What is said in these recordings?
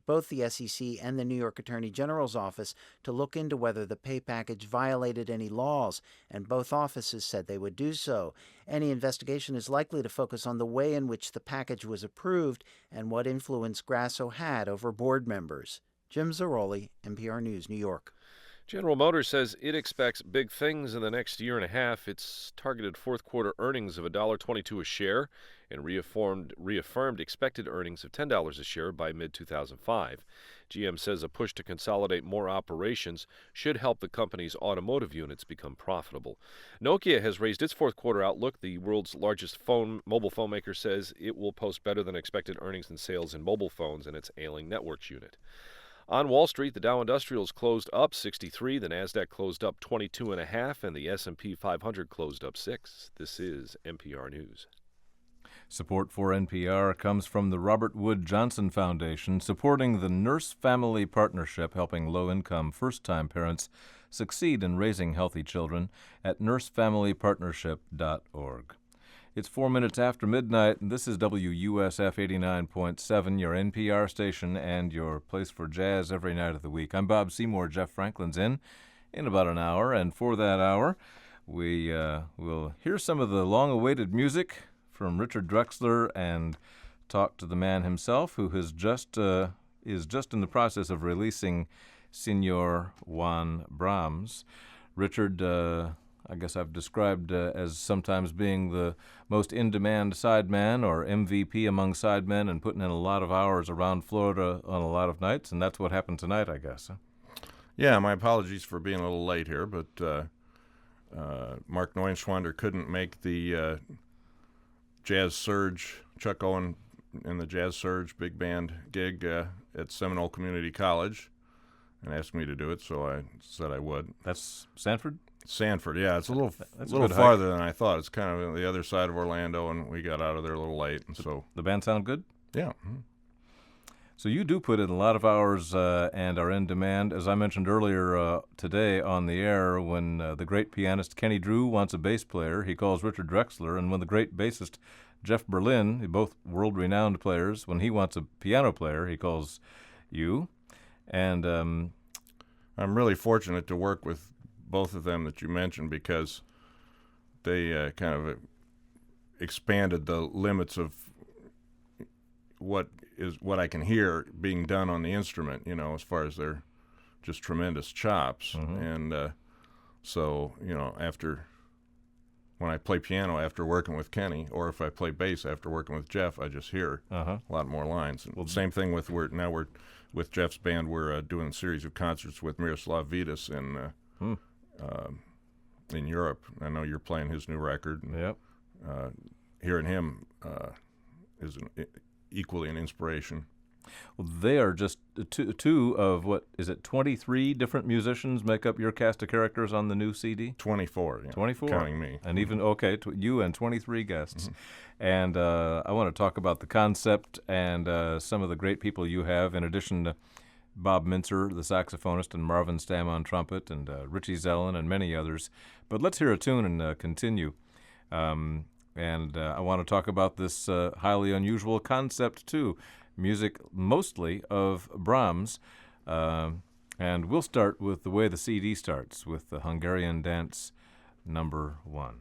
both the SEC and the New York Attorney General's office to look into whether the pay package violated any laws, and both offices said they would do so. Any investigation is likely to focus on the way in which the package was approved and what influence Grasso had over board members. Jim Zaroli, NPR News, New York. General Motors says it expects big things in the next year and a half. Its targeted fourth-quarter earnings of $1.22 a share and reaffirmed expected earnings of $10 a share by mid-2005. GM says a push to consolidate more operations should help the company's automotive units become profitable. Nokia has raised its fourth-quarter outlook. The world's largest mobile phone maker says it will post better than expected earnings and sales in mobile phones in its ailing networks unit. On Wall Street, the Dow Industrials closed up 63, the Nasdaq closed up 22.5, and the S&P 500 closed up 6. This is NPR News. Support for NPR comes from the Robert Wood Johnson Foundation, supporting the Nurse Family Partnership, helping low-income first-time parents succeed in raising healthy children at nursefamilypartnership.org. It's 4 minutes after midnight, and this is WUSF 89.7, your NPR station and your place for jazz every night of the week. I'm Bob Seymour. Jeff Franklin's in about an hour, and for that hour, we will hear some of the long-awaited music from Richard Drexler and talk to the man himself, who is just in the process of releasing Signor Juan Brahms. Richard, I guess I've described as sometimes being the most in-demand sideman or MVP among sidemen and putting in a lot of hours around Florida on a lot of nights, and that's what happened tonight, I guess. Huh? Yeah, my apologies for being a little late here, but Mark Neuenschwander couldn't make the Jazz Surge, Chuck Owen and the Jazz Surge big band gig at Seminole Community College and asked me to do it, so I said I would. That's Sanford? Sanford, yeah. It's a little farther farther than I thought. It's kind of the other side of Orlando, and we got out of there a little late. And so the band sound good? Yeah. So you do put in a lot of hours and are in demand. As I mentioned earlier today on the air, when the great pianist Kenny Drew wants a bass player, he calls Richard Drexler, and when the great bassist Jeff Berlin, both world-renowned players, when he wants a piano player, he calls you. And I'm really fortunate to work with both of them that you mentioned because they kind of expanded the limits of what I can hear being done on the instrument, as far as their just tremendous chops. Mm-hmm. And so, when I play piano after working with Kenny, or if I play bass after working with Jeff, I just hear a lot more lines. And well, same thing with with Jeff's band, we're doing a series of concerts with Miroslav Vidas in Europe. I know you're playing his new record. And, yep. Hearing him is equally an inspiration. Well, they are just two of, 23 different musicians make up your cast of characters on the new CD? 24. Yeah, 24? Counting me. And even, you and 23 guests. Mm-hmm. And I want to talk about the concept and some of the great people you have, in addition to Bob Mintzer, the saxophonist, and Marvin Stamm on trumpet, and Richie Zellin, and many others. But let's hear a tune and continue. And I want to talk about this highly unusual concept, too. Music mostly of Brahms. And we'll start with the way the CD starts, with the Hungarian Dance number 1.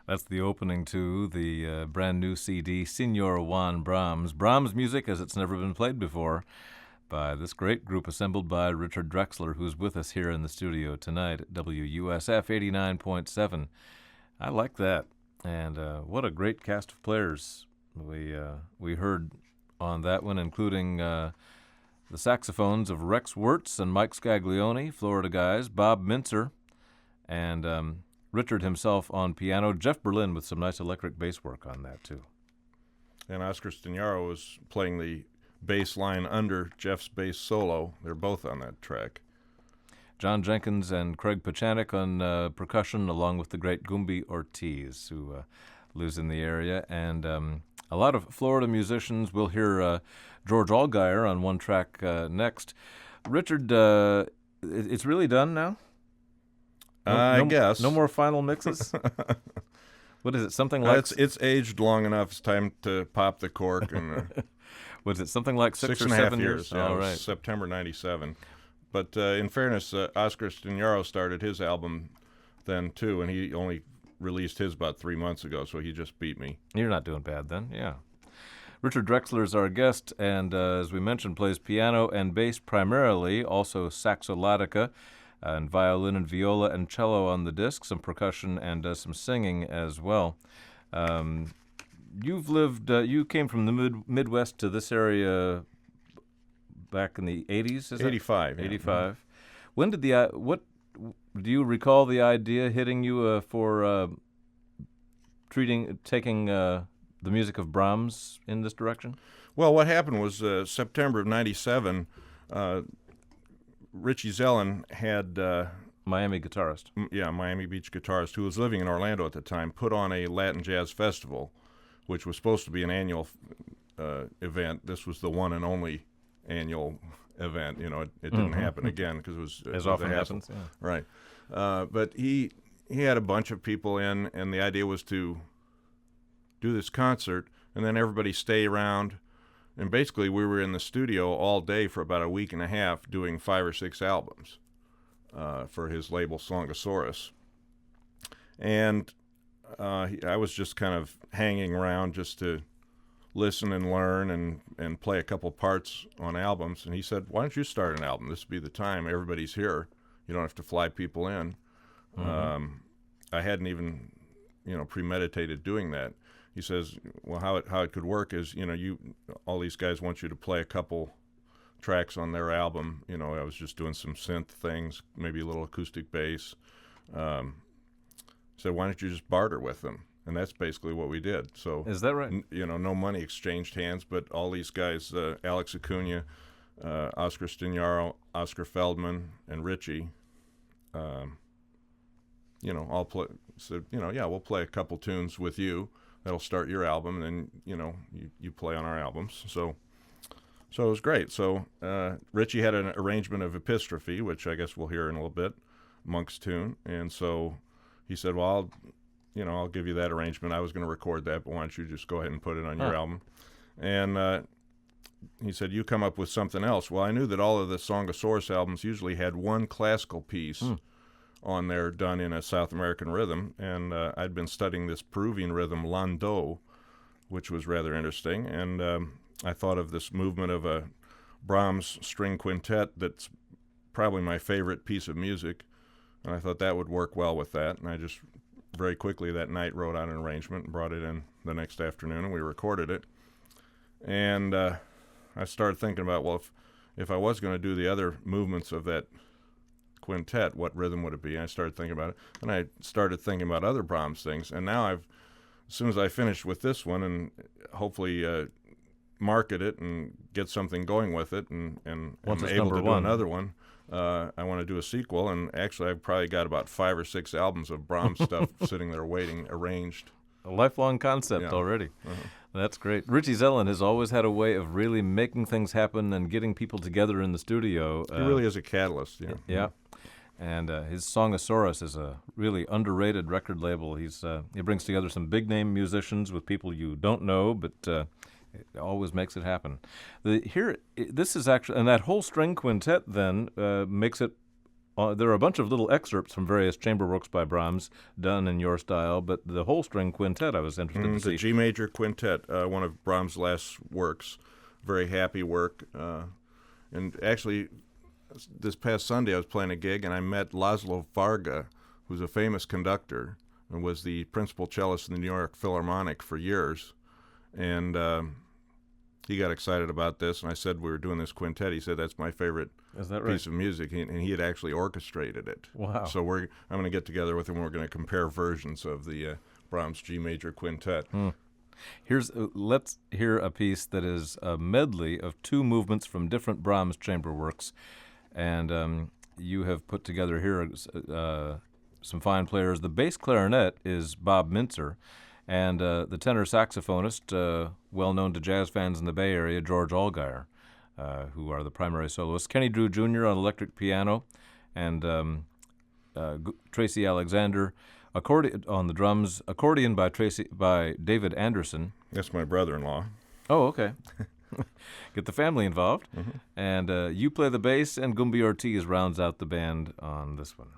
That's the opening to the brand new CD, Signor Juan Brahms. Brahms music as it's never been played before by this great group assembled by Richard Drexler, who's with us here in the studio tonight at WUSF 89.7. I like that. And what a great cast of players we heard on that one, including the saxophones of Rex Wirtz and Mike Scaglione, Florida guys, Bob Mintzer, and Richard himself on piano, Jeff Berlin with some nice electric bass work on that, too. And Oscar Stignaro was playing the bass line under Jeff's bass solo. They're both on that track. John Jenkins and Craig Pachanik on percussion, along with the great Gumby Ortiz, who lives in the area. And a lot of Florida musicians. We'll hear George Allgaier on one track next. Richard, it's really done now? I guess. No more final mixes? What is it, something like... It's aged long enough. It's time to pop the cork. And was it something like 6 or 7 6.5 years? Yeah, All right. September 97. But in fairness, Oscar Stignaro started his album then, too, and he only released his about 3 months ago, so he just beat me. You're not doing bad then, yeah. Richard Drexler is our guest, and as we mentioned, plays piano and bass primarily, also saxoladika, and violin and viola and cello on the disc, some percussion and some singing as well. You've lived, you came from the Midwest to this area back in the 80s, is 85. it? Yeah. 85. When did what do you recall the idea hitting you for taking the music of Brahms in this direction? Well, what happened was September of 97, Richie Zellin had... Miami guitarist. Miami Beach guitarist, who was living in Orlando at the time, put on a Latin Jazz Festival, which was supposed to be an annual event. This was the one and only annual event. You know, it didn't happen again because it was... As often happens, yeah. Right. But he had a bunch of people in, and the idea was to do this concert, and then everybody stay around. And basically, we were in the studio all day for about a week and a half doing 5 or 6 albums for his label Songosaurus. And I was just kind of hanging around just to listen and learn and play a couple parts on albums. And he said, why don't you start an album? This would be the time. Everybody's here. You don't have to fly people in. I hadn't even, premeditated doing that. He says, well, how it could work is, all these guys want you to play a couple tracks on their album. I was just doing some synth things, maybe a little acoustic bass. So why don't you just barter with them? And that's basically what we did. So is that right? No money exchanged hands, but all these guys, Alex Acuna, Oscar Stignaro, Oscar Feldman, and Richie, all said, we'll play a couple tunes with you. That'll start your album, and then you play on our albums. So it was great. So Richie had an arrangement of Epistrophe, which I guess we'll hear in a little bit, Monk's tune, and so he said, well, I'll give you that arrangement. I was going to record that, but why don't you just go ahead and put it on your album? And he said, you come up with something else. Well, I knew that all of the Songosaurus albums usually had one classical piece on there done in a South American rhythm, and I'd been studying this Peruvian rhythm, Landó, which was rather interesting, and I thought of this movement of a Brahms string quintet that's probably my favorite piece of music, and I thought that would work well with that, and I just very quickly that night wrote out an arrangement and brought it in the next afternoon, and we recorded it. And I started thinking about, well, if I was going to do the other movements of that quintet, what rhythm would it be? And I started thinking about it, and I started thinking about other Brahms things. And now as soon as I finished with this one, and hopefully market it and get something going with it, and I'm able to do another one. I want to do a sequel, and actually I've probably got about 5 or 6 albums of Brahms stuff sitting there waiting, arranged. A lifelong concept already. That's great. Richie Zellin has always had a way of really making things happen and getting people together in the studio. He really is a catalyst. Yeah. And his Songosaurus is a really underrated record label. He brings together some big-name musicians with people you don't know, but it always makes it happen. This is actually, and that whole string quintet then makes it. There are a bunch of little excerpts from various chamber works by Brahms done in your style, but the whole string quintet I was interested to see. The G major quintet, one of Brahms' last works, very happy work. And actually, this past Sunday I was playing a gig and I met Laszlo Varga, who's a famous conductor and was the principal cellist in the New York Philharmonic for years. And he got excited about this, and I said we were doing this quintet. He said, that's my favorite piece of music, and he had actually orchestrated it. Wow. So I'm going to get together with him. We're going to compare versions of the Brahms G major quintet. Let's hear a piece that is a medley of 2 movements from different Brahms chamber works, and you have put together here some fine players. The bass clarinet is Bob Mintzer, and the tenor saxophonist, well known to jazz fans in the Bay Area, George Allgaier, who are the primary soloists. Kenny Drew Jr. on electric piano, and Tracy Alexander on the drums. Accordion by David Anderson. That's my brother-in-law. Oh, okay. Get the family involved. And you play the bass, and Gumby Ortiz rounds out the band on this one.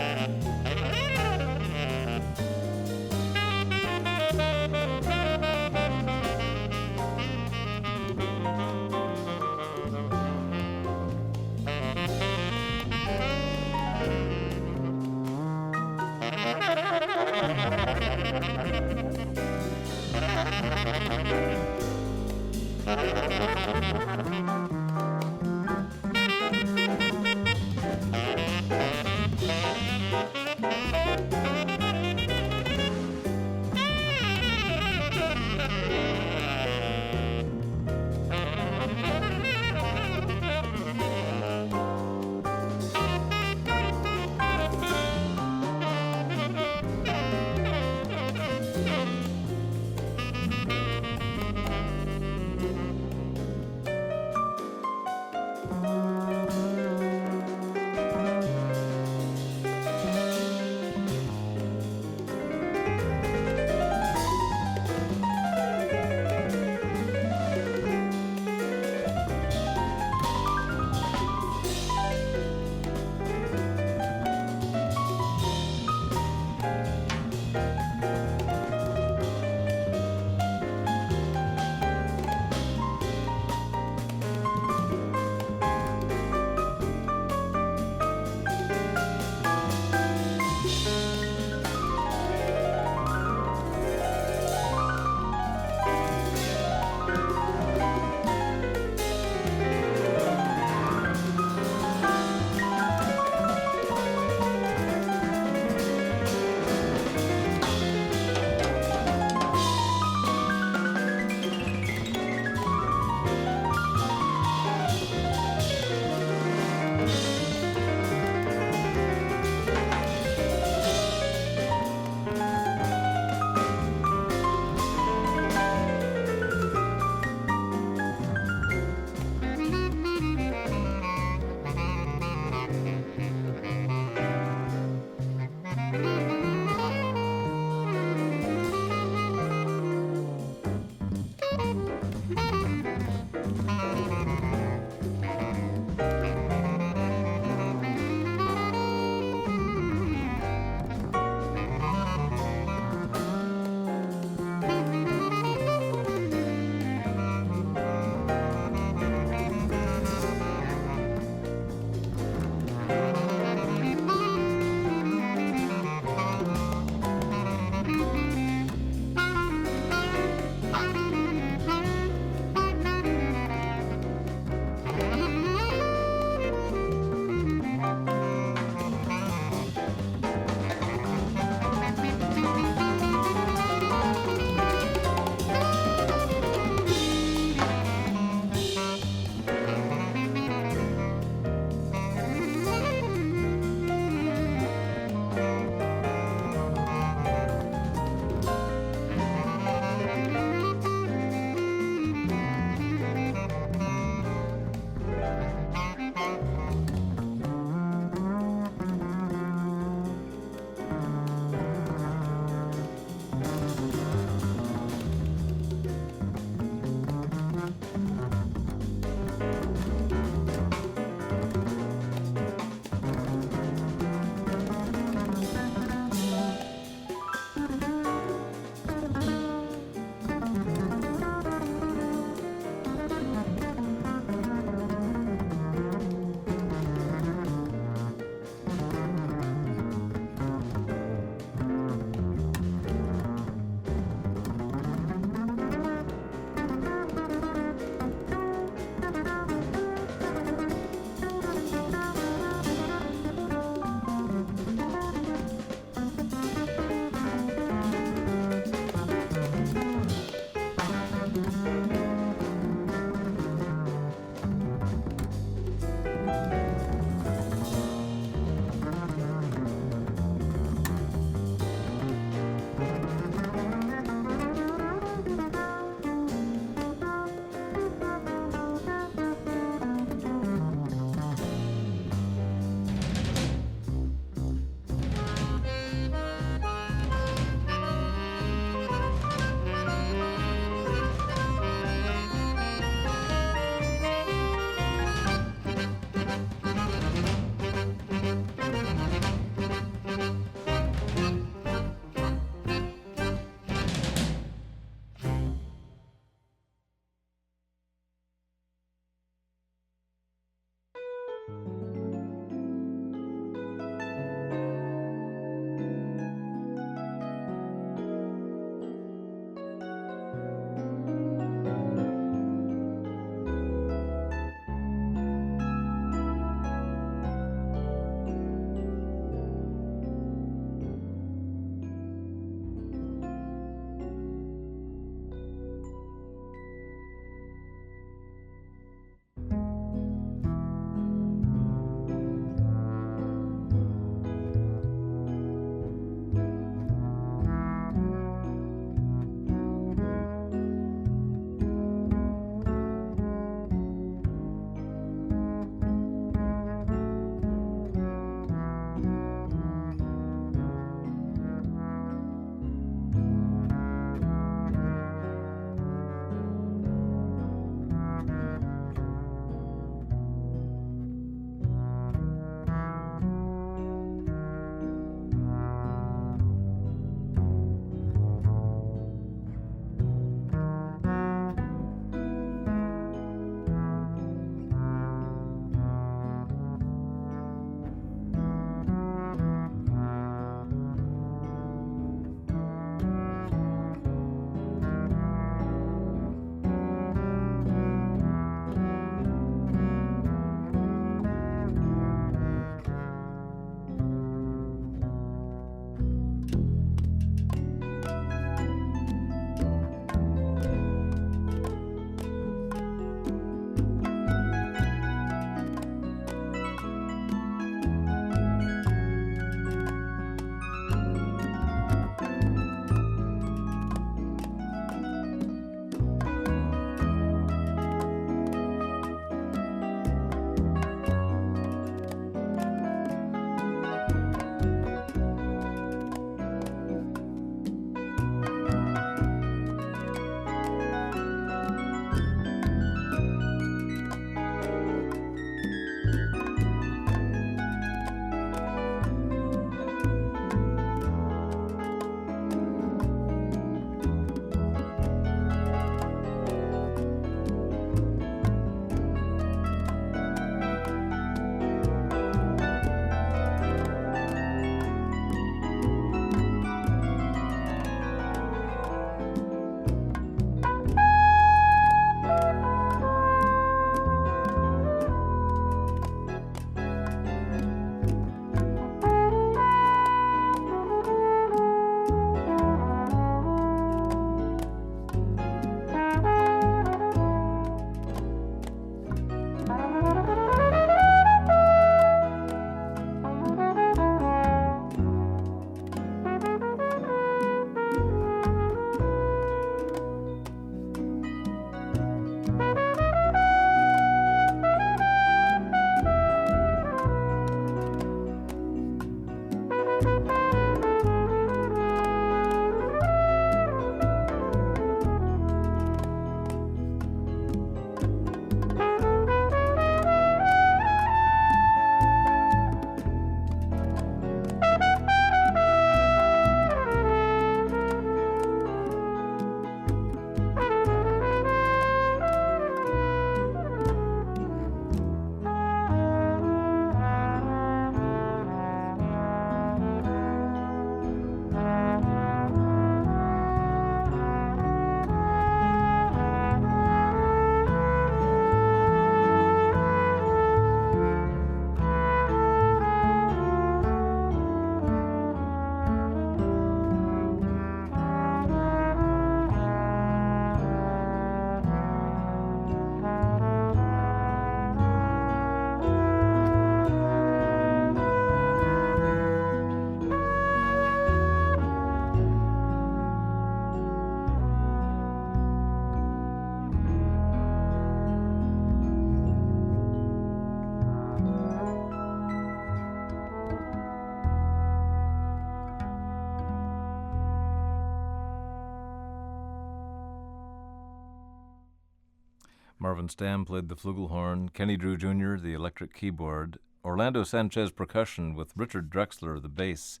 Marvin Stamm played the flugelhorn, Kenny Drew Jr. the electric keyboard, Orlando Sanchez percussion with Richard Drexler the bass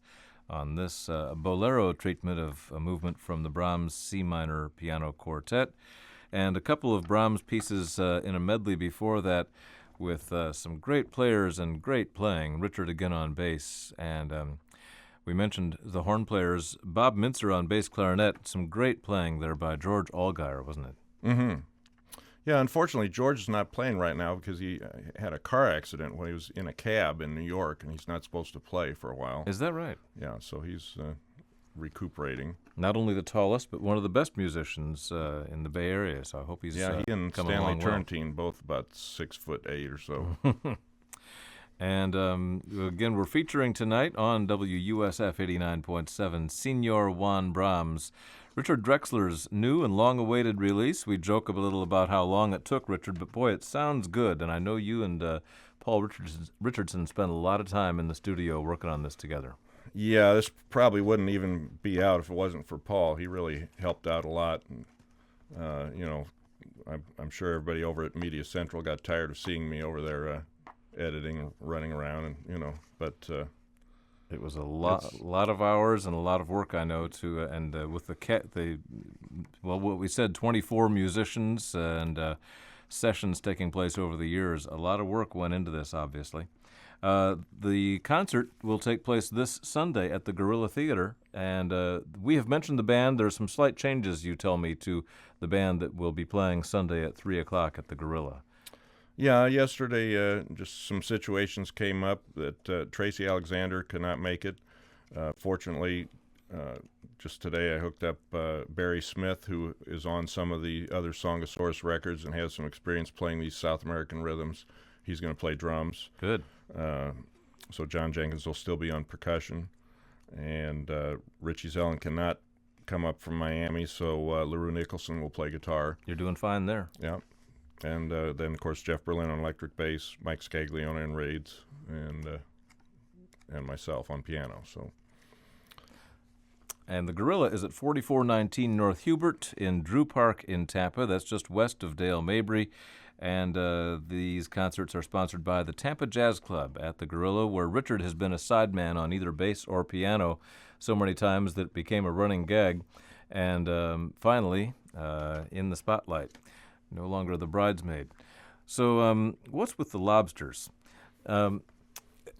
on this bolero treatment of a movement from the Brahms C minor piano quartet, and a couple of Brahms pieces in a medley before that with some great players and great playing. Richard again on bass, and we mentioned the horn players. Bob Mintzer on bass clarinet, some great playing there by George Allgaier, wasn't it? Mm-hmm. Yeah, unfortunately, George is not playing right now because he had a car accident when he was in a cab in New York, and he's not supposed to play for a while. Is that right? Yeah, so he's recuperating. Not only the tallest, but one of the best musicians in the Bay Area, so I hope he's he and coming Stanley along well. Turrentine, both about 6'8" or so. And again, we're featuring tonight on WUSF 89.7 Senor Juan Brahms, Richard Drexler's new and long-awaited release. We joke a little about how long it took, Richard, but boy, it sounds good. And I know you and Paul Richardson spent a lot of time in the studio working on this together. Yeah, this probably wouldn't even be out if it wasn't for Paul. He really helped out a lot. And, I'm sure everybody over at Media Central got tired of seeing me over there editing and running around, and but it was a lot of hours and a lot of work, I know, and with what we said, 24 musicians and sessions taking place over the years. A lot of work went into this, obviously. The concert will take place this Sunday at the Guerrilla Theater, and we have mentioned the band. There are some slight changes, you tell me, to the band that will be playing Sunday at 3 o'clock at the Guerrilla. Yeah, yesterday just some situations came up that Tracy Alexander could not make it. Fortunately, just today I hooked up Barry Smith, who is on some of the other Songosaurus records and has some experience playing these South American rhythms. He's going to play drums. Good. So John Jenkins will still be on percussion. And Richie Zellen cannot come up from Miami, so LaRue Nicholson will play guitar. You're doing fine there. Yeah. And then, of course, Jeff Berlin on electric bass, Mike Scaglione on raids, and myself on piano. So. And the Guerrilla is at 4419 North Hubert in Drew Park in Tampa. That's just west of Dale Mabry. And these concerts are sponsored by the Tampa Jazz Club at the Guerrilla, where Richard has been a sideman on either bass or piano so many times that it became a running gag. And finally, in the spotlight. No longer the bridesmaid. So what's with the lobsters?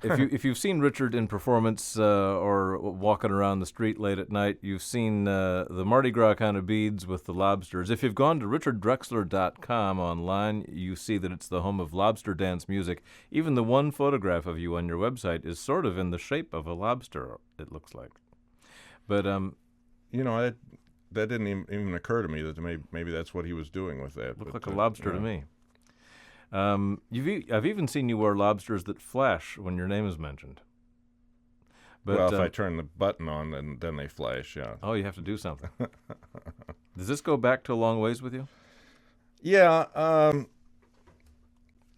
If you've seen Richard in performance or walking around the street late at night, you've seen the Mardi Gras kind of beads with the lobsters. If you've gone to richarddrexler.com online, you see that it's the home of lobster dance music. Even the one photograph of you on your website is sort of in the shape of a lobster, it looks like. But that didn't even occur to me that maybe that's what he was doing with that. Looked like a lobster to me. I've even seen you wear lobsters that flash when your name is mentioned. But, well, if I turn the button on, then they flash, yeah. Oh, you have to do something. Does this go back to a long ways with you? Yeah.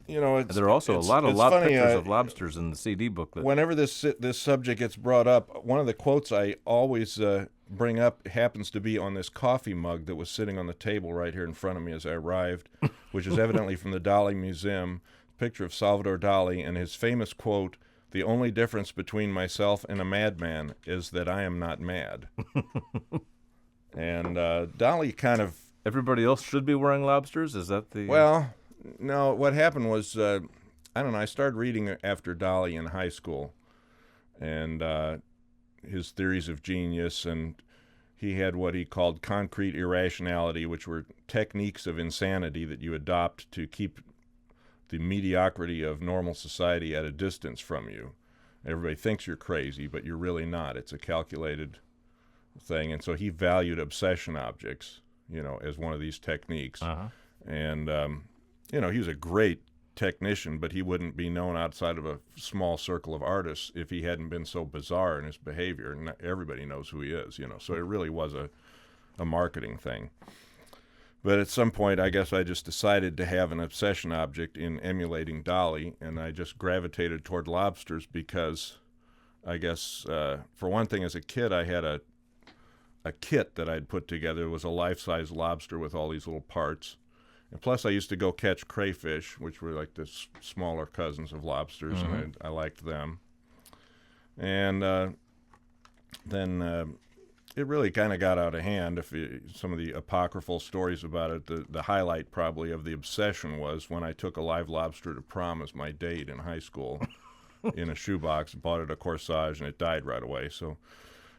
There are also a lot of pictures of lobsters in the CD booklet. Whenever this subject gets brought up, one of the quotes I always bring up happens to be on this coffee mug that was sitting on the table right here in front of me as I arrived, which is evidently from the Dali Museum, picture of Salvador Dali, and his famous quote, "The only difference between myself and a madman is that I am not mad." And Dali kind of... Everybody else should be wearing lobsters? Is that the... Well, no, what happened was, I don't know, I started reading after Dali in high school, and his theories of genius, and he had what he called concrete irrationality, which were techniques of insanity that you adopt to keep the mediocrity of normal society at a distance from you. Everybody thinks you're crazy, but you're really not. It's a calculated thing. And so he valued obsession objects, as one of these techniques. Uh-huh. And, he was a great technician, but he wouldn't be known outside of a small circle of artists if he hadn't been so bizarre in his behavior. And everybody knows who he is, So it really was a marketing thing. But at some point, I guess I just decided to have an obsession object in emulating Dali, and I just gravitated toward lobsters because I guess, for one thing, as a kid, I had a kit that I'd put together. It was a life-size lobster with all these little parts. And plus, I used to go catch crayfish, which were like the smaller cousins of lobsters, and I liked them. And then it really kind of got out of hand. Some of the apocryphal stories about it, the highlight probably of the obsession was when I took a live lobster to prom as my date in high school in a shoebox, bought it a corsage, and it died right away.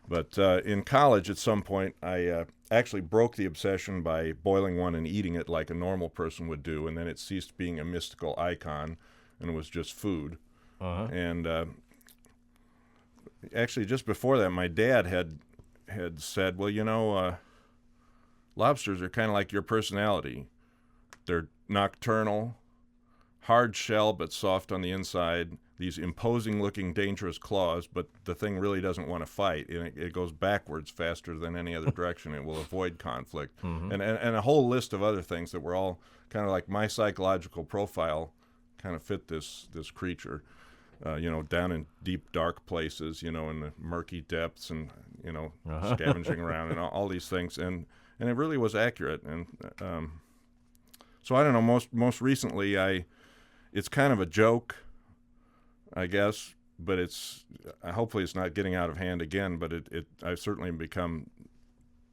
But in college at some point, I actually broke the obsession by boiling one and eating it like a normal person would do, and then it ceased being a mystical icon and it was just food. And actually, just before that, my dad had said, well, lobsters are kind of like your personality. They're nocturnal, hard shell but soft on the inside, these imposing-looking, dangerous claws, but the thing really doesn't want to fight, and it goes backwards faster than any other direction. It will avoid conflict, and a whole list of other things that were all kind of like my psychological profile kind of fit this creature. Down in deep, dark places, in the murky depths, and scavenging around, and all these things, and it really was accurate. And so I don't know. Most recently, it's kind of a joke, I guess, but hopefully it's not getting out of hand again. But I've certainly become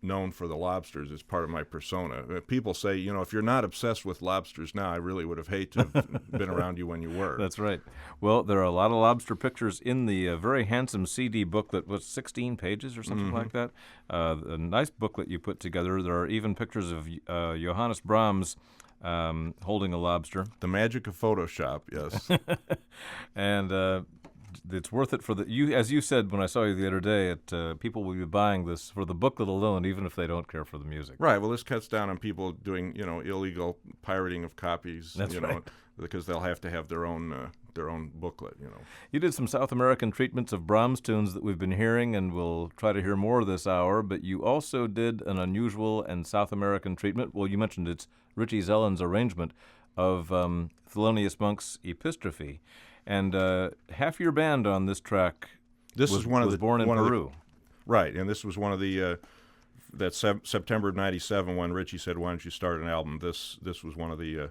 known for the lobsters as part of my persona. People say, if you're not obsessed with lobsters now, I really would have hated to have been around you when you were. That's right. Well, there are a lot of lobster pictures in the very handsome CD book that was 16 pages or something like that. A nice booklet you put together. There are even pictures of Johannes Brahms holding a lobster. The magic of Photoshop, yes. And it's worth it as you said when I saw you the other day, people will be buying this for the booklet alone, even if they don't care for the music. Right. Well, this cuts down on people doing, illegal pirating of copies. That's right. Because they'll have to have their own booklet. You did some South American treatments of Brahms tunes that we've been hearing, and we'll try to hear more this hour. But you also did an unusual and South American treatment. Well, you mentioned it's Richie Zellen's arrangement of Thelonious Monk's Epistrophe. And half your band on this track was born in Peru. Right, and this was one of the September of '97 when Richie said, "Why don't you start an album?" This was one of the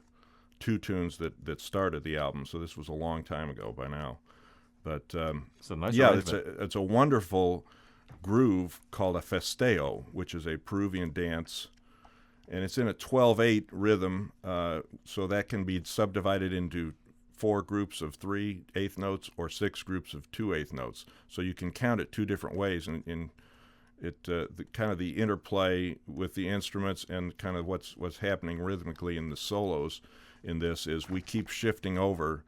two tunes that started the album. So this was a long time ago by now, but it's a nice arrangement. It's a wonderful groove called a festeo, which is a Peruvian dance, and it's in a 12/8 rhythm. So that can be subdivided into 4 groups of 3/8 notes or 6 groups of 2/8 notes. So you can count it 2 different ways, and kind of the interplay with the instruments and kind of what's happening rhythmically in the solos in this is we keep shifting over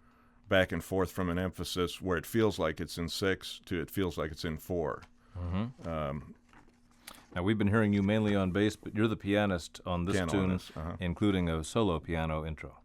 back and forth from an emphasis where it feels like it's in 6 to it feels like it's in 4. Now, we've been hearing you mainly on bass, but you're the pianist on this tune, on including a solo piano intro.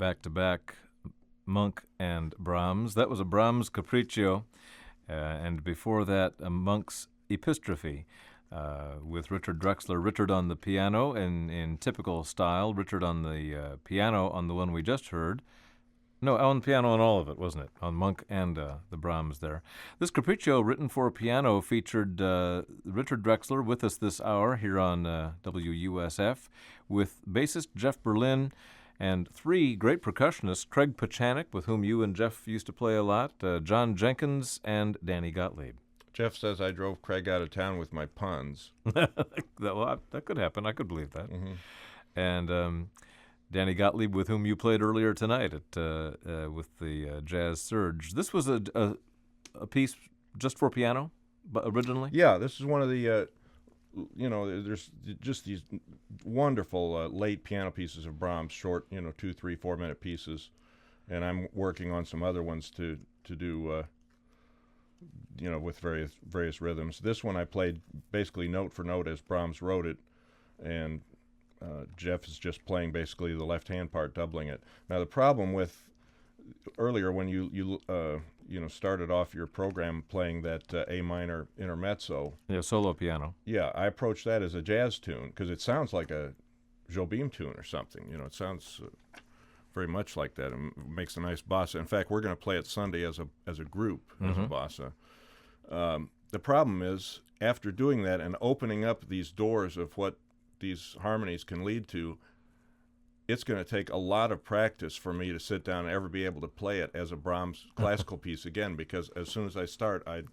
back-to-back Monk and Brahms. That was a Brahms Capriccio, and before that, a Monk's Epistrophe, with Richard Drexler. Richard on the piano in typical style. Richard on the piano on the one we just heard. No, on piano on all of it, wasn't it? On Monk and the Brahms there. This Capriccio, written for piano, featured Richard Drexler with us this hour here on WUSF, with bassist Jeff Berlin and three great percussionists, Craig Pachanik, with whom you and Jeff used to play a lot, John Jenkins, and Danny Gottlieb. Jeff says I drove Craig out of town with my puns. That could happen. I could believe that. Mm-hmm. And Danny Gottlieb, with whom you played earlier tonight with the Jazz Surge. This was a piece just for piano, but originally? Yeah, this is one of the, there's just these wonderful late piano pieces of Brahms, short, 2, 3, 4 minute pieces. And I'm working on some other ones to do, with various rhythms. This one I played basically note for note as Brahms wrote it, and Jeff is just playing basically the left-hand part, doubling it. Now the problem with earlier when you started off your program playing that A minor intermezzo. Yeah, solo piano. Yeah, I approached that as a jazz tune because it sounds like a Jobim tune or something. It sounds very much like that and makes a nice bossa. In fact, we're going to play it Sunday as a group, as a bossa. The problem is, after doing that and opening up these doors of what these harmonies can lead to, it's going to take a lot of practice for me to sit down and ever be able to play it as a Brahms classical piece again, because as soon as I start, I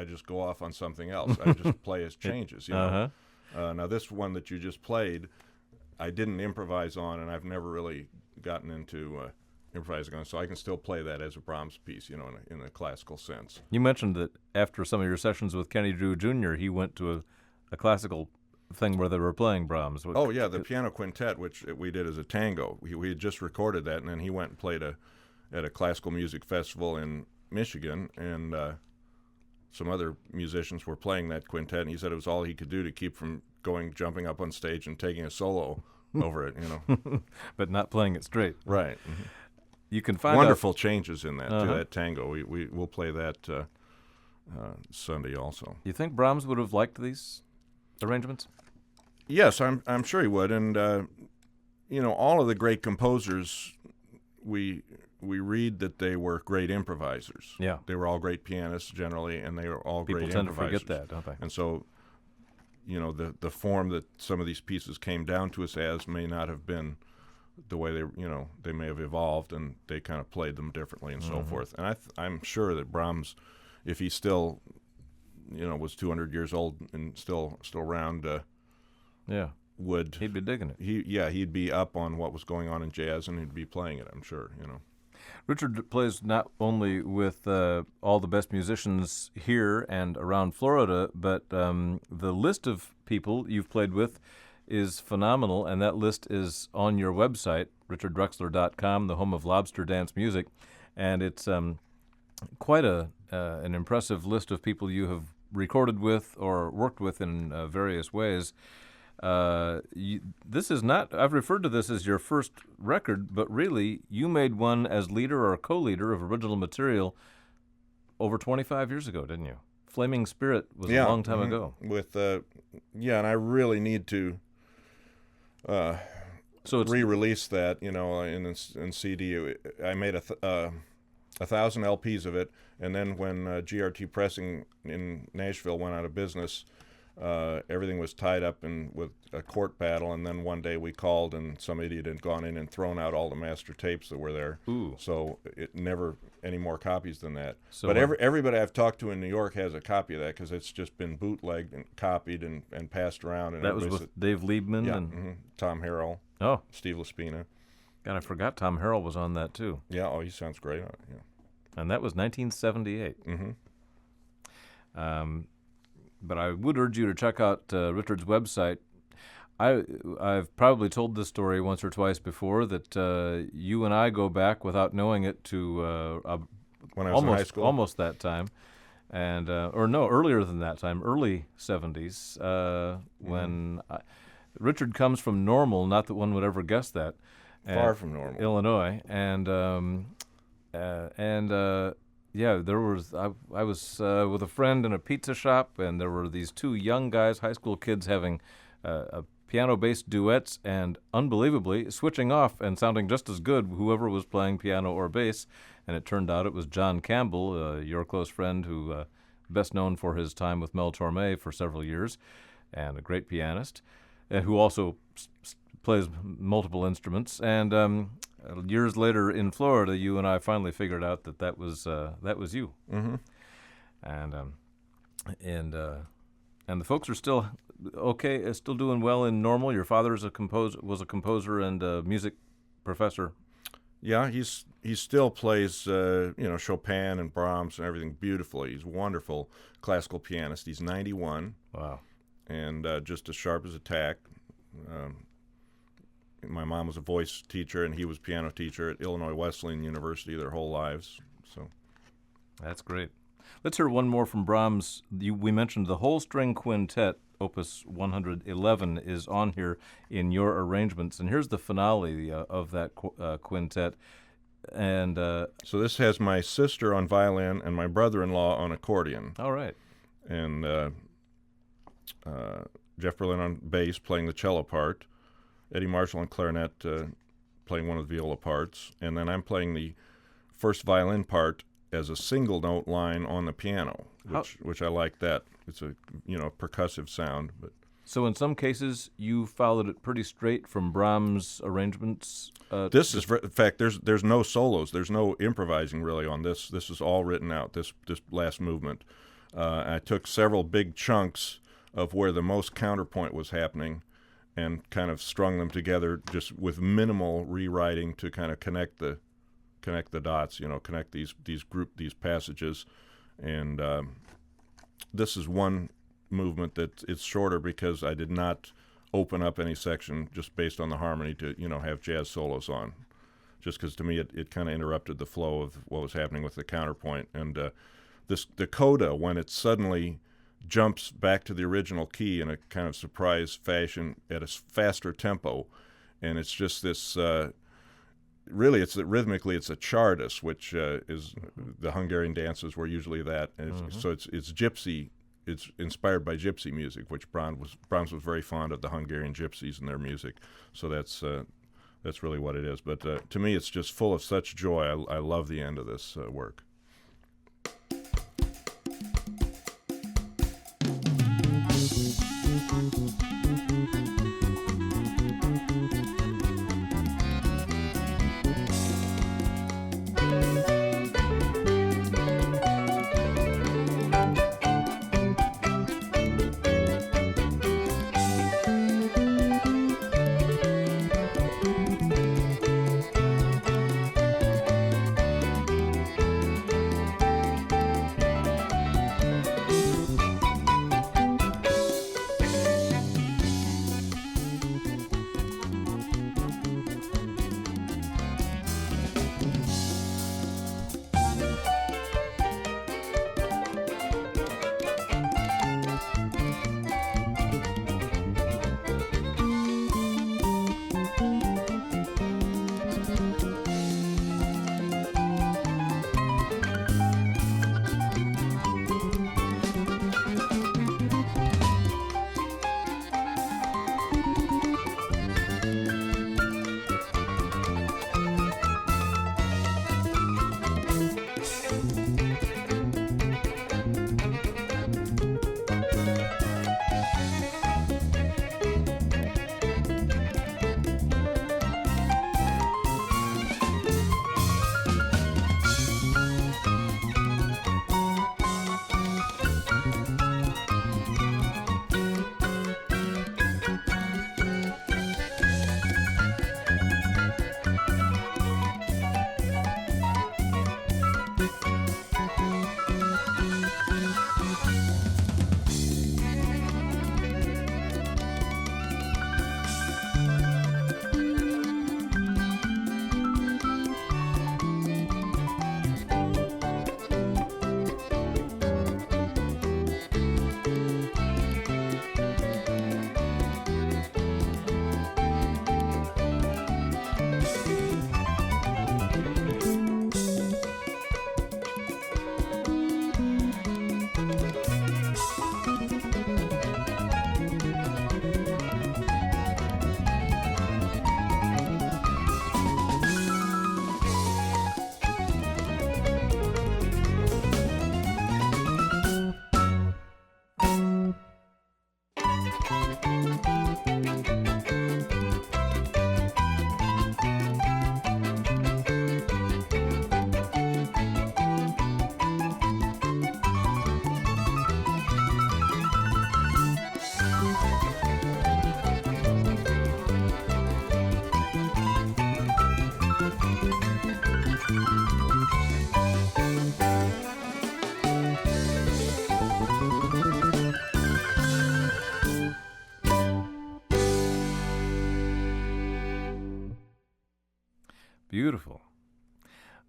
just go off on something else. I just play as changes. Now this one that you just played, I didn't improvise on, and I've never really gotten into improvising on, so I can still play that as a Brahms piece, in a classical sense. You mentioned that after some of your sessions with Kenny Drew Jr., he went to a classical thing where they were playing Brahms. Oh, yeah, the piano quintet, which we did as a tango. We had just recorded that, and then he went and played at a classical music festival in Michigan, and some other musicians were playing that quintet, and he said it was all he could do to keep from jumping up on stage and taking a solo over it, But not playing it straight. Right. Mm-hmm. You can find wonderful changes in that, that tango. We'll play that Sunday also. You think Brahms would have liked these arrangements? Yes, I'm sure he would, and all of the great composers, we read that they were great improvisers. Yeah, they were all great pianists generally, and they were all great improvisers. People tend to forget that, don't they? And so, the form that some of these pieces came down to us as may not have been the way they may have evolved, and they kind of played them differently and so forth. And I'm sure that Brahms, if he still was 200 years old and still around, he'd be digging it. He'd be up on what was going on in jazz, and he'd be playing it, I'm sure. Richard plays not only with all the best musicians here and around Florida, but the list of people you've played with is phenomenal, and that list is on your website, richarddrexler.com, the home of lobster dance music, and it's quite an impressive list of people you have recorded with or worked with in various ways. This is not, I've referred to this as your first record, but really you made one as leader or co-leader of original material over 25 years ago, didn't you? Flaming Spirit was a long time ago. With and I really need to re-release that, in CD. I made 1,000 LPs of it, and then when GRT Pressing in Nashville went out of business, everything was tied up with a court battle, and then one day we called, and some idiot had gone in and thrown out all the master tapes that were there. Ooh. So it never any more copies than that. So but everybody I've talked to in New York has a copy of that, because it's just been bootlegged and copied and passed around. And that was with Dave Liebman and Tom Harrell. Oh, Steve Laspina. God, I forgot Tom Harrell was on that too. Yeah, he sounds great on it. Yeah. And that was 1978. But I would urge you to check out Richard's website. I've probably told this story once or twice before, that you and I go back without knowing it to when I was in high school, almost that time, and earlier than that time, early 70s, when Richard comes from Normal. Not that one would ever guess that. Far from normal. Illinois, yeah, there was I was with a friend in a pizza shop, and there were these two young guys, high school kids, having piano-based duets, and unbelievably switching off and sounding just as good, whoever was playing piano or bass. And it turned out it was John Campbell, your close friend, who best known for his time with Mel Torme for several years, and a great pianist, who also plays multiple instruments. And years later in Florida, you and I finally figured out that was you. Mm-hmm. And the folks are still okay, still doing well in Normal. Your father was a composer and a music professor. Yeah, he still plays Chopin and Brahms and everything beautifully. He's a wonderful classical pianist. He's 91. Wow. And just as sharp as a tack. My mom was a voice teacher, and he was piano teacher at Illinois Wesleyan University their whole lives. So that's great. Let's hear one more from Brahms. We mentioned the whole string quintet, Opus 111, is on here in your arrangements, and here's the finale of that quintet. And so this has my sister on violin and my brother-in-law on accordion. All right. And Jeff Berlin on bass, playing the cello part. Eddie Marshall on clarinet, playing one of the viola parts. And then I'm playing the first violin part as a single note line on the piano, which I like that. It's a percussive sound. But so in some cases you followed it pretty straight from Brahms' arrangements. This is, in fact, there's no solos. There's no improvising really on this. This is all written out. This last movement. I took several big chunks of where the most counterpoint was happening, and kind of strung them together just with minimal rewriting to kind of connect the dots, connect these passages. And this is one movement that it's shorter because I did not open up any section just based on the harmony to, have jazz solos on. Just because to me it kind of interrupted the flow of what was happening with the counterpoint. And the coda, when it suddenly jumps back to the original key in a kind of surprise fashion at a faster tempo, and it's just this rhythmically it's a czardas, which is the Hungarian dances were usually that, and so it's gypsy. It's inspired by gypsy music, which Brahms was very fond of the Hungarian gypsies and their music. So that's really what it is. But to me, it's just full of such joy. I love the end of this work. Beautiful.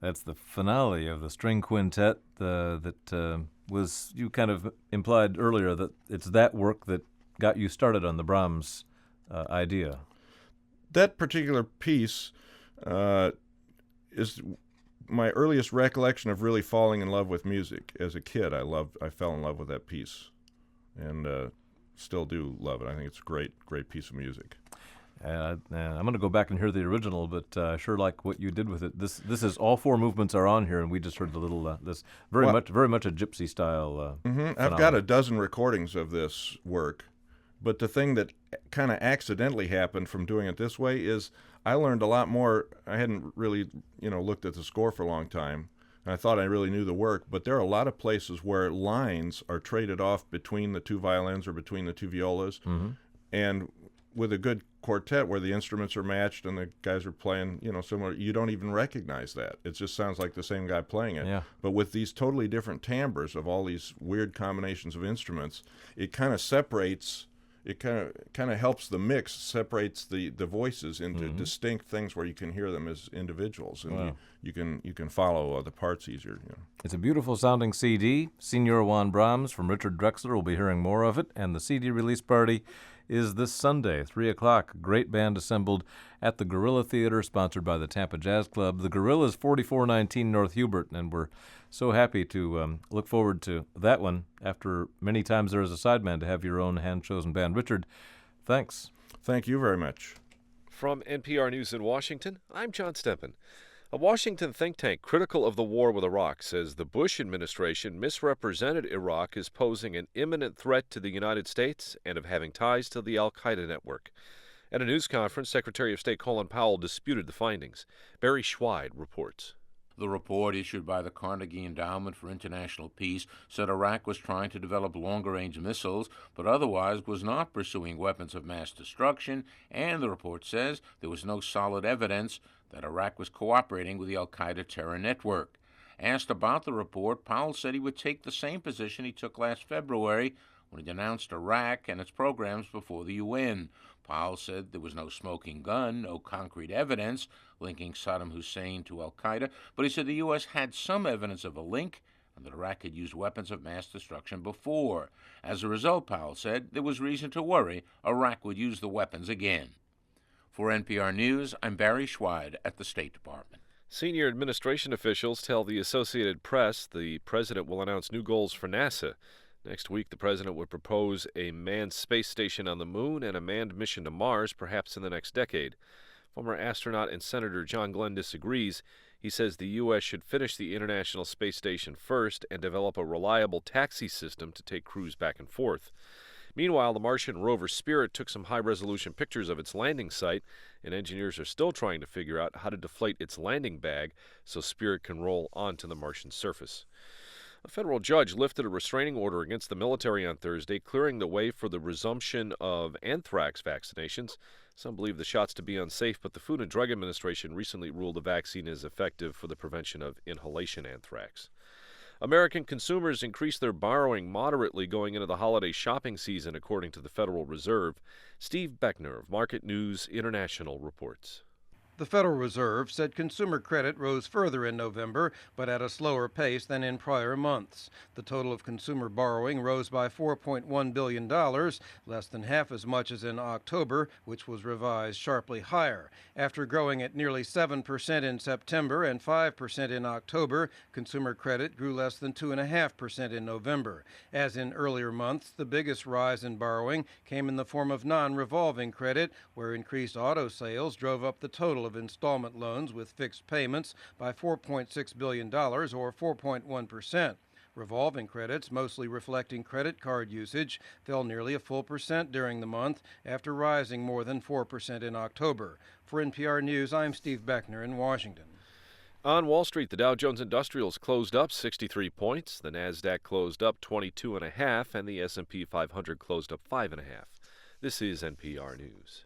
That's the finale of the string quintet that was, you kind of implied earlier that it's that work that got you started on the Brahms idea. That particular piece is my earliest recollection of really falling in love with music. As a kid, I fell in love with that piece, and still do love it. I think it's a great piece of music. I'm going to go back and hear the original, but I sure like what you did with it. This is all four movements are on here, and we just heard the little this very much a gypsy style. I've got a dozen recordings of this work, but the thing that kind of accidentally happened from doing it this way is I learned a lot more. I hadn't really looked at the score for a long time, and I thought I really knew the work, but there are a lot of places where lines are traded off between the two violins or between the two violas, and with a good quartet where the instruments are matched and the guys are playing, similar, you don't even recognize that. It just sounds like the same guy playing it. Yeah. But with these totally different timbres of all these weird combinations of instruments, it kind of separates. It kind of helps the mix, separates the voices into distinct things where you can hear them as individuals, and you can follow the parts easier. It's a beautiful sounding CD. Senior Juan Brahms from Richard Drexler. We'll be hearing more of it, and the CD release party is this Sunday, 3 o'clock. Great band assembled at the Gorilla Theater, sponsored by the Tampa Jazz Club. The Gorilla is 4419 North Hubert, and we're so happy to look forward to that one after many times there is a sideman to have your own hand-chosen band. Richard, thanks. Thank you very much. From NPR News in Washington, I'm John Steppen. A Washington think tank critical of the war with Iraq says the Bush administration misrepresented Iraq as posing an imminent threat to the United States and of having ties to the al-Qaeda network. At a news conference, Secretary of State Colin Powell disputed the findings. Barry Schweid reports. The report issued by the Carnegie Endowment for International Peace said Iraq was trying to develop longer-range missiles, but otherwise was not pursuing weapons of mass destruction, and the report says there was no solid evidence that Iraq was cooperating with the al-Qaeda terror network. Asked about the report, Powell said he would take the same position he took last February when he denounced Iraq and its programs before the UN. Powell said there was no smoking gun, no concrete evidence linking Saddam Hussein to al-Qaeda, but he said the U.S. had some evidence of a link and that Iraq had used weapons of mass destruction before. As a result, Powell said, there was reason to worry Iraq would use the weapons again. For NPR News, I'm Barry Schweid at the State Department. Senior administration officials tell the Associated Press the president will announce new goals for NASA. Next week, the president would propose a manned space station on the moon and a manned mission to Mars, perhaps in the next decade. Former astronaut and Senator John Glenn disagrees. He says the U.S. should finish the International Space Station first and develop a reliable taxi system to take crews back and forth. Meanwhile, the Martian rover Spirit took some high-resolution pictures of its landing site, and engineers are still trying to figure out how to deflate its landing bag so Spirit can roll onto the Martian surface. A federal judge lifted a restraining order against the military on Thursday, clearing the way for the resumption of anthrax vaccinations. Some believe the shots to be unsafe, but the Food and Drug Administration recently ruled the vaccine is effective for the prevention of inhalation anthrax. American consumers increased their borrowing moderately going into the holiday shopping season, according to the Federal Reserve. Steve Beckner of Market News International reports. The Federal Reserve said consumer credit rose further in November, but at a slower pace than in prior months. The total of consumer borrowing rose by $4.1 billion, less than half as much as in October, which was revised sharply higher. After growing at nearly 7% in September and 5% in October, consumer credit grew less than 2.5% in November. As in earlier months, the biggest rise in borrowing came in the form of non-revolving credit, where increased auto sales drove up the total of installment loans with fixed payments by $4.6 billion, or 4.1%. Revolving credits, mostly reflecting credit card usage, fell nearly a full percent during the month after rising more than 4% in October. For NPR News, I'm Steve Beckner in Washington. On Wall Street, the Dow Jones Industrials closed up 63 points, the Nasdaq closed up 22.5, and the S&P 500 closed up 5.5. This is NPR News.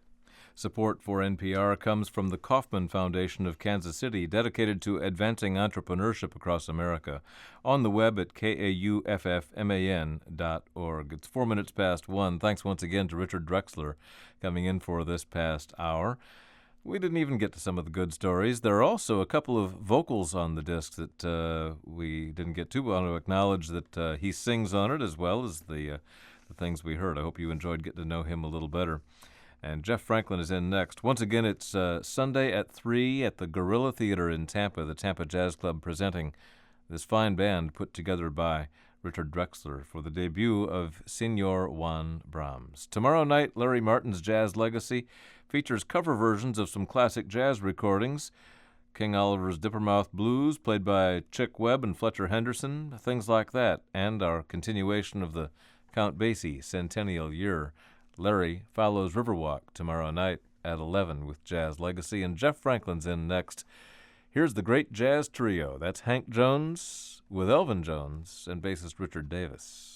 Support for NPR comes from the Kauffman Foundation of Kansas City, dedicated to advancing entrepreneurship across America. On the web at kauffman.org. It's 4 minutes past 1. Thanks once again to Richard Drexler coming in for this past hour. We didn't even get to some of the good stories. There are also a couple of vocals on the disc that we didn't get to. We want to acknowledge that he sings on it as well as the things we heard. I hope you enjoyed getting to know him a little better. And Jeff Franklin is in next. Once again, it's Sunday at 3 at the Gorilla Theater in Tampa, the Tampa Jazz Club presenting this fine band put together by Richard Drexler for the debut of Señor Juan Brahms. Tomorrow night, Larry Martin's Jazz Legacy features cover versions of some classic jazz recordings. King Oliver's Dippermouth Blues, played by Chick Webb and Fletcher Henderson, things like that, and our continuation of the Count Basie centennial year. Larry follows Riverwalk tomorrow night at 11 with Jazz Legacy, and Jeff Franklin's in next. Here's the great jazz trio. That's Hank Jones with Elvin Jones and bassist Richard Davis.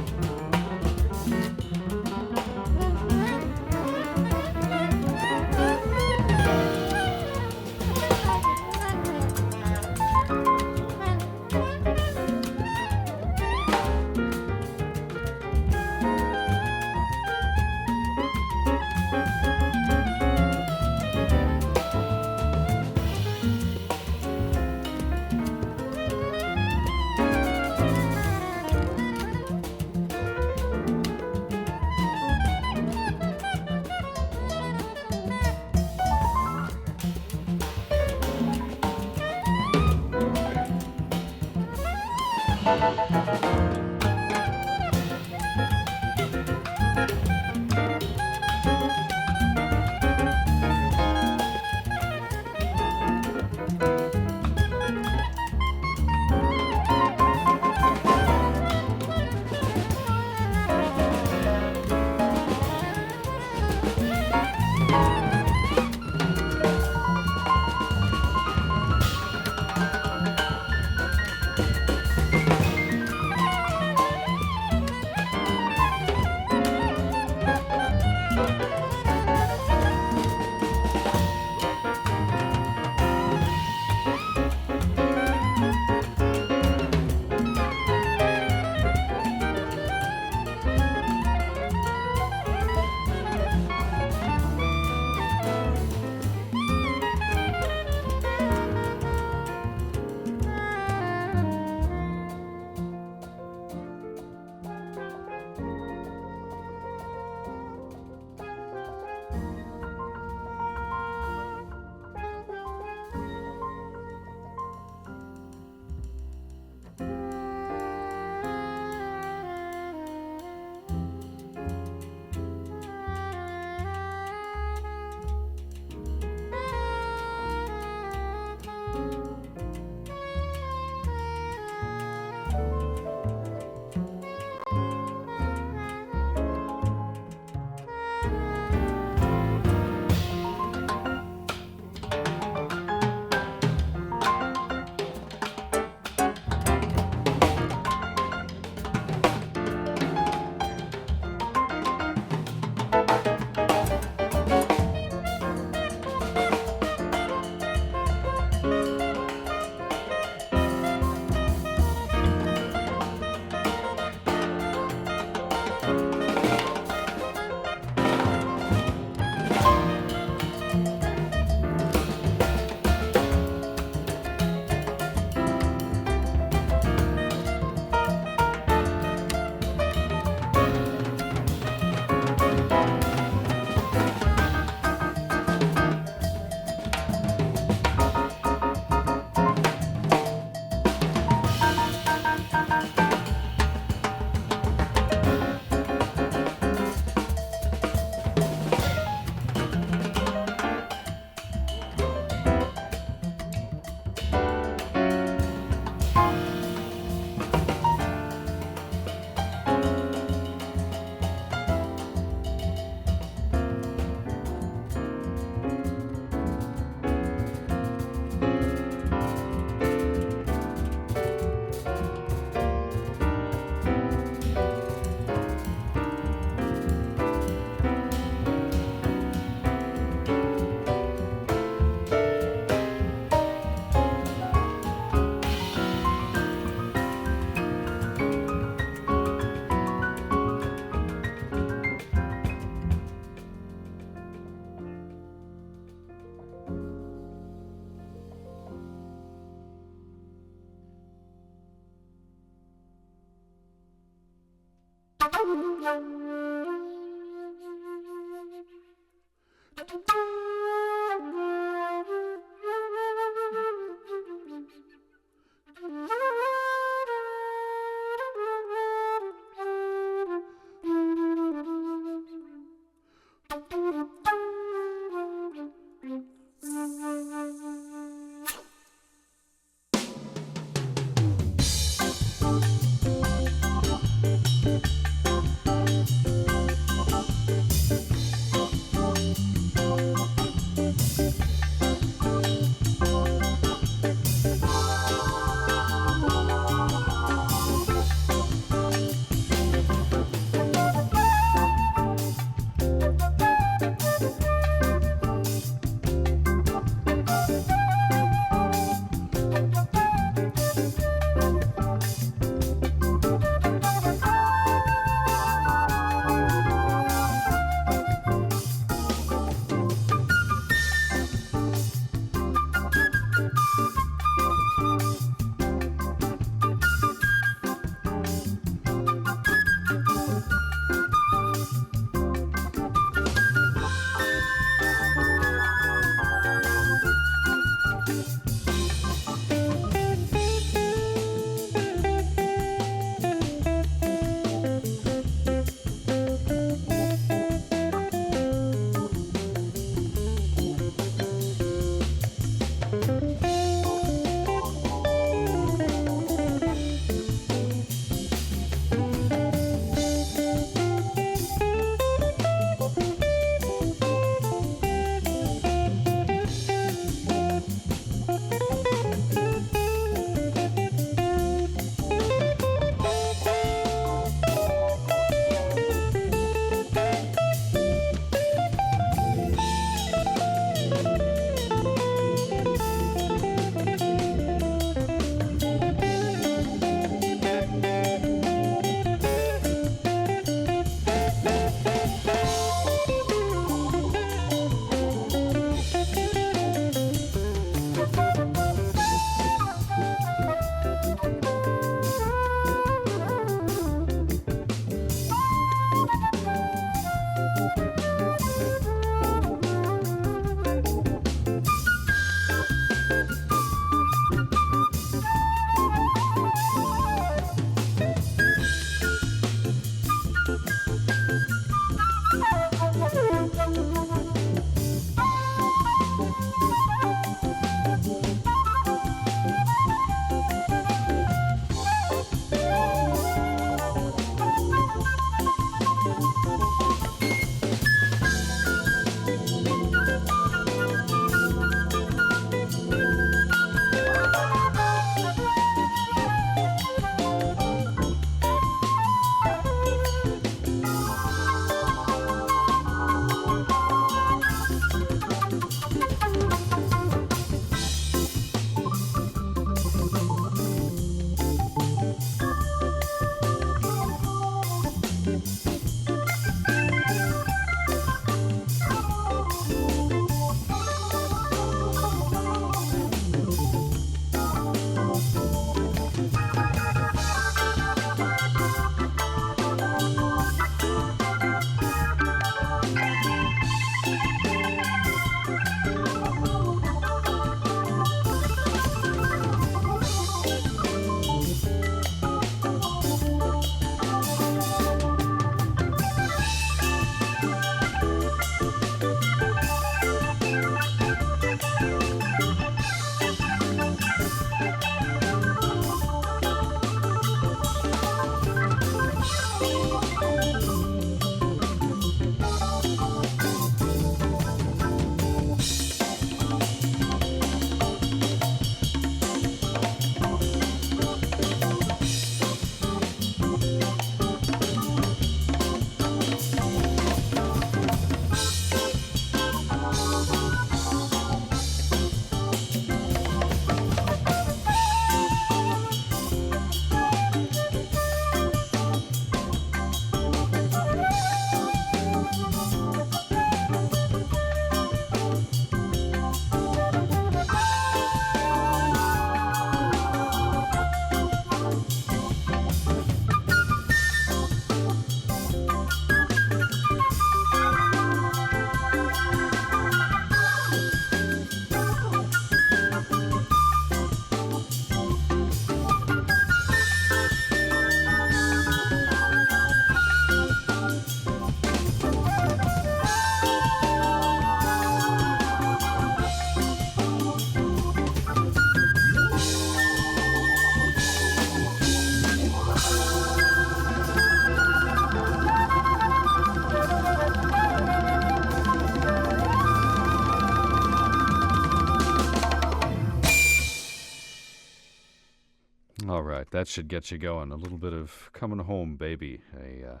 right, that should get you going. A little bit of Coming Home, Baby, a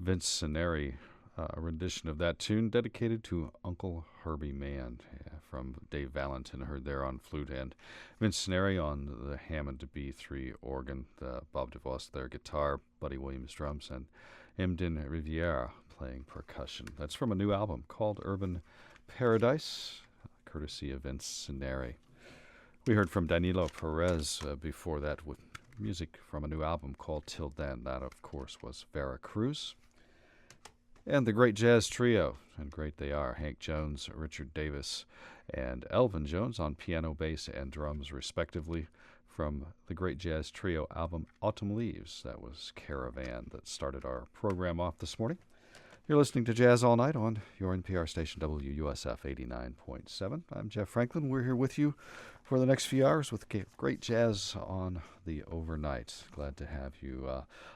Vince Cineri rendition of that tune dedicated to Uncle Herbie Mann from Dave Valentin, heard there on flute, and Vince Cineri on the Hammond B3 organ, Bob DeVos there guitar, Buddy Williams drums, and Emden Riviera playing percussion. That's from a new album called Urban Paradise, courtesy of Vince Cineri. We heard from Danilo Perez before that with music from a new album called Till Then. That, of course, was Vera Cruz. And the great jazz trio, and great they are, Hank Jones, Richard Davis, and Elvin Jones on piano, bass, and drums, respectively, from the great jazz trio album Autumn Leaves. That was Caravan that started our program off this morning. You're listening to Jazz All Night on your NPR station, WUSF 89.7. I'm Jeff Franklin. We're here with you for the next few hours with great jazz on the overnight. Glad to have you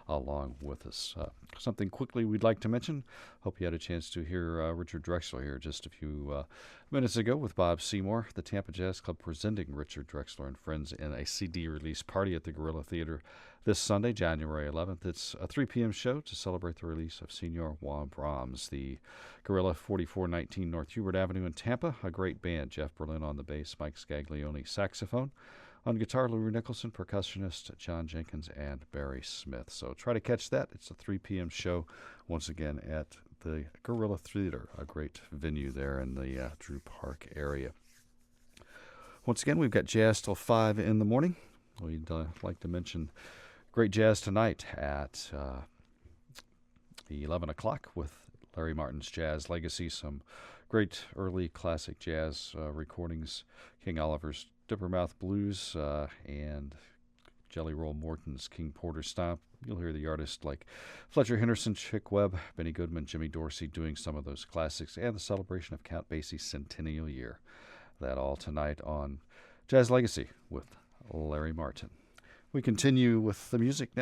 along with us. Something quickly we'd like to mention. Hope you had a chance to hear Richard Drexler here just a few minutes ago with Bob Seymour, the Tampa Jazz Club presenting Richard Drexler and Friends in a CD release party at the Gorilla Theater this Sunday, January 11th. It's a 3 p.m. show to celebrate the release of Senor Juan Brahms, the Gorilla, 4419 North Hubert Avenue in Tampa. A great band, Jeff Berlin on the bass, Mike Scaglione saxophone. On guitar, Lou Nicholson, percussionist John Jenkins, and Barry Smith. So try to catch that. It's a 3 p.m. show, once again, at the Gorilla Theater, a great venue there in the Drew Park area. Once again, we've got jazz till 5 in the morning. We'd like to mention great jazz tonight at 11 o'clock with Larry Martin's Jazz Legacy. Some great early classic jazz recordings. King Oliver's Dippermouth Blues and Jelly Roll Morton's King Porter Style. You'll hear the artists like Fletcher Henderson, Chick Webb, Benny Goodman, Jimmy Dorsey doing some of those classics, and the celebration of Count Basie's centennial year. That all tonight on Jazz Legacy with Larry Martin. We continue with the music now.